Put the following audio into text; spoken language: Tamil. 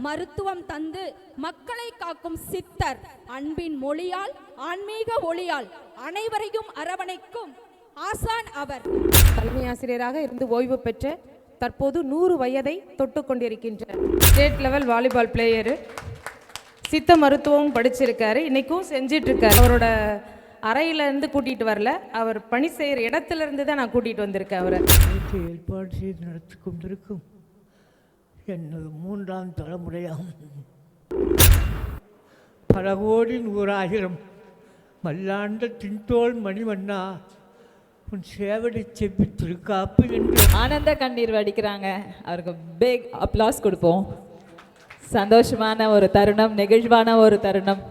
மருத்துவம் தந்து மக்களை காக்கும் சித்தர். அன்பின் மொழியால் ஆன்மீக ஒளியால் அனைவரையும் அரவணைக்கும் ஆசான் அவர். தலைமை ஆசிரியராக இருந்து ஓய்வு பெற்ற தற்போது 100 வயதை தொட்டு கொண்டிருக்கின்ற ஸ்டேட் லெவல் வாலிபால் பிளேயரு. சித்த மருத்துவம் படிச்சிருக்காரு, இன்னைக்கும் செஞ்சிட்டு இருக்காரு. அவரோட அறையிலேருந்து கூட்டிகிட்டு வரல, அவர் பணி செய்கிற இடத்துல இருந்து தான் நான் கூட்டிகிட்டு வந்திருக்கேன் அவரை. ஏற்பாடு செய்து நடத்தி கொண்டிருக்கும் என்னது 3ஆம் தலைமுறையாகும். பல கோடி 100,000 மல்லாண்ட தின்தோல் மணிவண்ணா உன் சேவடி செப்பி திருக்காப்பு என்று ஆனந்த கண்ணீர் வடிக்கிறாங்க. அவருக்கு பிக் அப்ளாஸ் கொடுப்போம். சந்தோஷமான ஒரு தருணம், நெகிழ்வான ஒரு தருணம்.